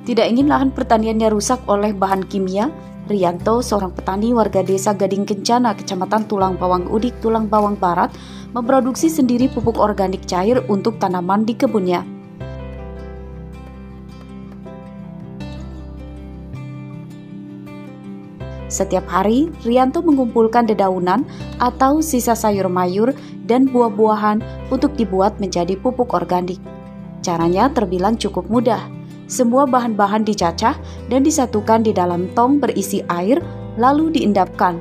Tidak ingin lahan pertaniannya rusak oleh bahan kimia, Rianto, seorang petani warga desa Gading Kencana, Kecamatan Tulang Bawang Udik, Tulang Bawang Barat, memproduksi sendiri pupuk organik cair untuk tanaman di kebunnya. Setiap hari, Rianto mengumpulkan dedaunan atau sisa sayur mayur dan buah-buahan untuk dibuat menjadi pupuk organik. Caranya terbilang cukup mudah. Semua bahan-bahan dicacah dan disatukan di dalam tong berisi air, lalu diendapkan.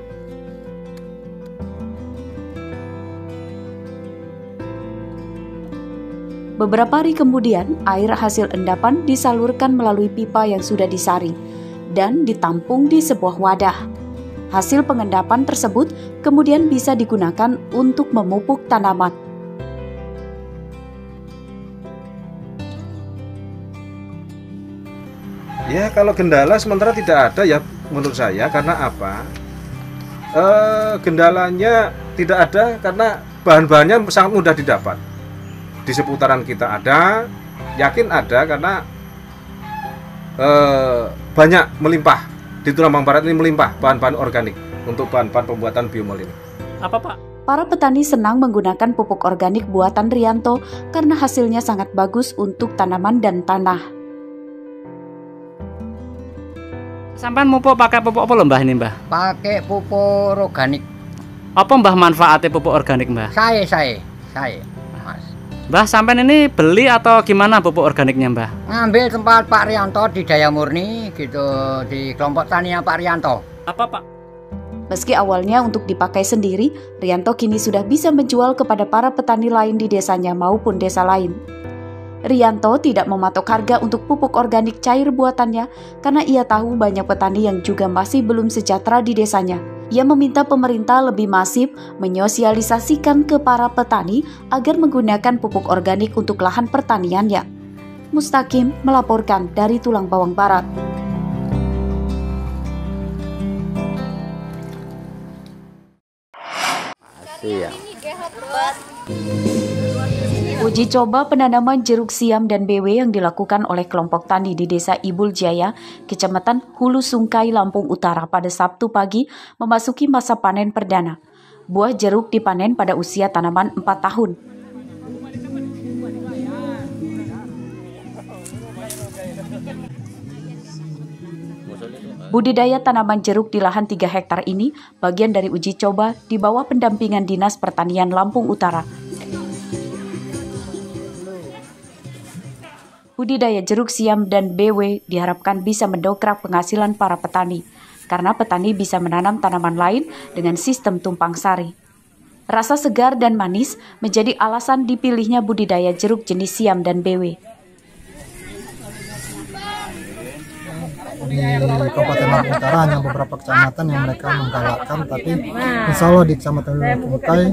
Beberapa hari kemudian, air hasil endapan disalurkan melalui pipa yang sudah disaring dan ditampung di sebuah wadah. Hasil pengendapan tersebut kemudian bisa digunakan untuk memupuk tanaman. Ya, kalau kendala sementara tidak ada ya menurut saya, karena apa? Kendalanya tidak ada karena bahan-bahannya sangat mudah didapat. Di seputaran kita ada, yakin ada karena banyak melimpah. Di Tulang Bawang Barat ini melimpah bahan-bahan organik untuk bahan-bahan pembuatan biomol ini. Apa Pak? Para petani senang menggunakan pupuk organik buatan Rianto karena hasilnya sangat bagus untuk tanaman dan tanah. Sampai pupuk pakai pupuk apa lho Mbah ini Mbah? Pakai pupuk organik. Apa Mbah manfaatnya pupuk organik Mbah? Saya Mas. Mbah sampean ini beli atau gimana pupuk organiknya Mbah? Ngambil tempat Pak Rianto di Daya Murni gitu, di kelompok taninya Pak Rianto. Apa Pak? Meski awalnya untuk dipakai sendiri, Rianto kini sudah bisa menjual kepada para petani lain di desanya maupun desa lain. Rianto tidak mematok harga untuk pupuk organik cair buatannya karena ia tahu banyak petani yang juga masih belum sejahtera di desanya. Ia meminta pemerintah lebih masif menyosialisasikan ke para petani agar menggunakan pupuk organik untuk lahan pertaniannya. Mustaqim melaporkan dari Tulang Bawang Barat. Uji coba penanaman jeruk siam dan BW yang dilakukan oleh kelompok tani di Desa Ibul Jaya, Kecamatan Hulu Sungkai, Lampung Utara pada Sabtu pagi memasuki masa panen perdana. Buah jeruk dipanen pada usia tanaman 4 tahun. Budidaya tanaman jeruk di lahan 3 hektar ini bagian dari uji coba di bawah pendampingan Dinas Pertanian Lampung Utara. Budidaya jeruk siam dan BW diharapkan bisa mendongkrak penghasilan para petani, karena petani bisa menanam tanaman lain dengan sistem tumpang sari. Rasa segar dan manis menjadi alasan dipilihnya budidaya jeruk jenis siam dan BW. Di Kabupaten Lampung Utara hanya beberapa kecamatan yang mereka menggalakkan, tapi insya Allah di Kecamatan Lampung Utara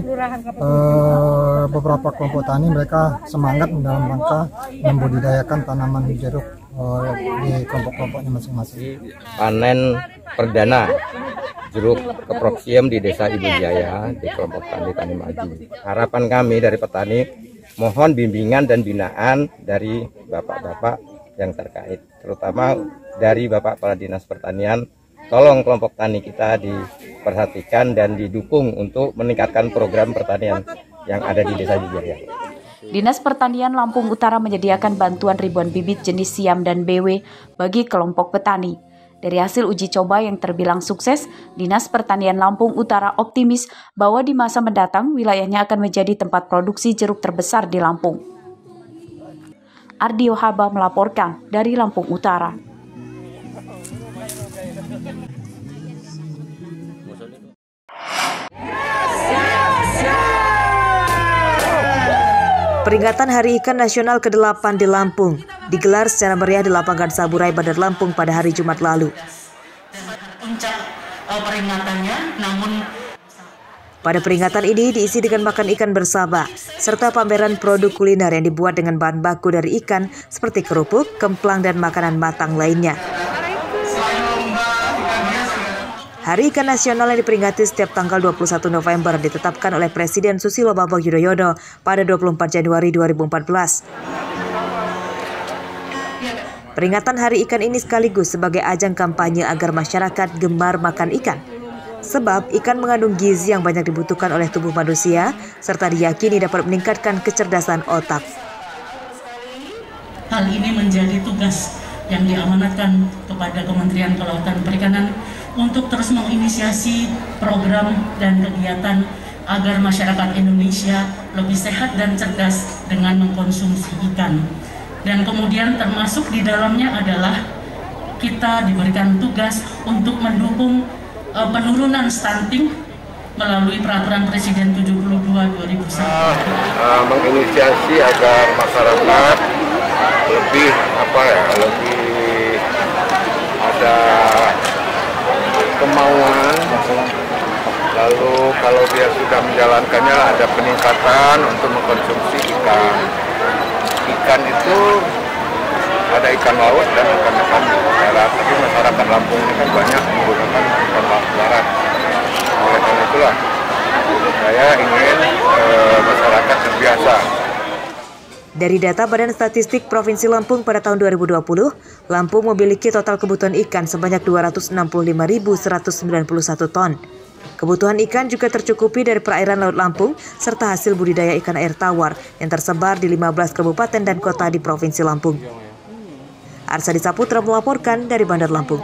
beberapa kelompok tani mereka semangat dalam rangka membudidayakan tanaman jeruk di kelompok-kelompoknya masing-masing. Panen perdana jeruk keproksium di Desa Ibul Jaya di kelompok tani maju. Harapan kami dari petani, mohon bimbingan dan binaan dari bapak-bapak yang terkait, terutama dari Bapak Kepala Dinas Pertanian. Tolong kelompok tani kita diperhatikan dan didukung untuk meningkatkan program pertanian yang ada di Desa Ibul Jaya. Dinas Pertanian Lampung Utara menyediakan bantuan ribuan bibit jenis siam dan BW bagi kelompok petani. Dari hasil uji coba yang terbilang sukses, Dinas Pertanian Lampung Utara optimis bahwa di masa mendatang wilayahnya akan menjadi tempat produksi jeruk terbesar di Lampung. Ardio Haba melaporkan dari Lampung Utara. Peringatan Hari Ikan Nasional ke-8 di Lampung digelar secara meriah di lapangan Saburai Bandar Lampung pada hari Jumat lalu. Pada peringatan ini diisi dengan makan ikan bersama, serta pameran produk kuliner yang dibuat dengan bahan baku dari ikan seperti kerupuk, kemplang, dan makanan matang lainnya. Hari Ikan Nasional yang diperingati setiap tanggal 21 November ditetapkan oleh Presiden Susilo Bambang Yudhoyono pada 24 Januari 2014. Peringatan Hari Ikan ini sekaligus sebagai ajang kampanye agar masyarakat gemar makan ikan. Sebab ikan mengandung gizi yang banyak dibutuhkan oleh tubuh manusia, serta diyakini dapat meningkatkan kecerdasan otak. Hal ini menjadi tugas yang diamanatkan kepada Kementerian Kelautan dan Perikanan untuk terus menginisiasi program dan kegiatan agar masyarakat Indonesia lebih sehat dan cerdas dengan mengkonsumsi ikan. Dan kemudian termasuk di dalamnya adalah kita diberikan tugas untuk mendukung penurunan stunting melalui Peraturan Presiden 72/2001. Menginisiasi agar masyarakat lebih lebih ada kemauan, lalu kalau dia sudah menjalankannya ada peningkatan untuk mengkonsumsi ikan. Ikan itu ada ikan laut dan ikan darat, tapi masyarakat Lampung ini kan banyak menggunakan ikan darat. Oleh karena itulah saya ingin masyarakat terbiasa. Dari data Badan Statistik Provinsi Lampung pada tahun 2020, Lampung memiliki total kebutuhan ikan sebanyak 265.191 ton. Kebutuhan ikan juga tercukupi dari perairan Laut Lampung serta hasil budidaya ikan air tawar yang tersebar di 15 kabupaten dan kota di Provinsi Lampung. Arsadi Saputra melaporkan dari Bandar Lampung.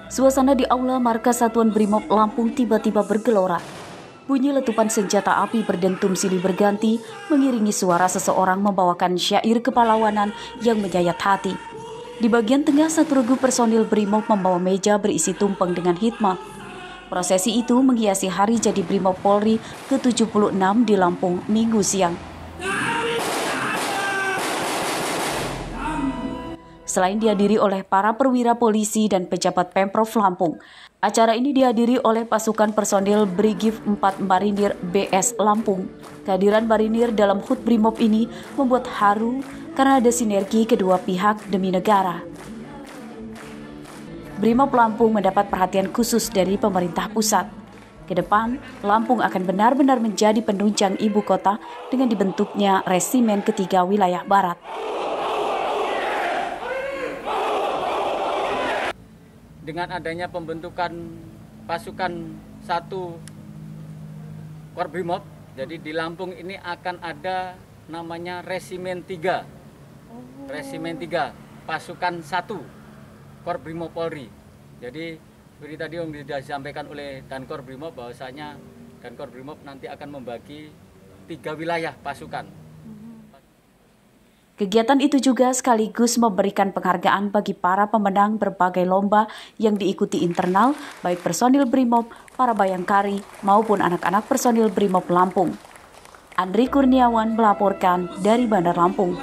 Suasana di Aula Markas Satuan Brimob Lampung tiba-tiba bergelora. Bunyi letupan senjata api berdentum silih berganti mengiringi suara seseorang membawakan syair kepahlawanan yang menyayat hati. Di bagian tengah satu regu personil Brimob membawa meja berisi tumpeng dengan hikmah. Prosesi itu menghiasi hari jadi Brimob Polri ke-76 di Lampung Minggu siang. Selain dihadiri oleh para perwira polisi dan pejabat Pemprov Lampung, acara ini dihadiri oleh pasukan personil Brigif 4 Marinir BS Lampung. Kehadiran Marinir dalam HUT Brimob ini membuat haru karena ada sinergi kedua pihak demi negara. Brimob Lampung mendapat perhatian khusus dari pemerintah pusat. Ke depan, Lampung akan benar-benar menjadi penunjang ibu kota dengan dibentuknya Resimen Ketiga Wilayah Barat. Dengan adanya pembentukan pasukan 1 Korbrimob, jadi di Lampung ini akan ada namanya Resimen 3. Resimen 3, pasukan 1 Korbrimob Polri. Jadi seperti tadi yang sudah disampaikan oleh Dankor Brimob bahwasanya Dankor Brimob nanti akan membagi 3 wilayah pasukan. Kegiatan itu juga sekaligus memberikan penghargaan bagi para pemenang berbagai lomba yang diikuti internal, baik personil Brimob, para bayangkari, maupun anak-anak personil Brimob Lampung. Andri Kurniawan melaporkan dari Bandar Lampung.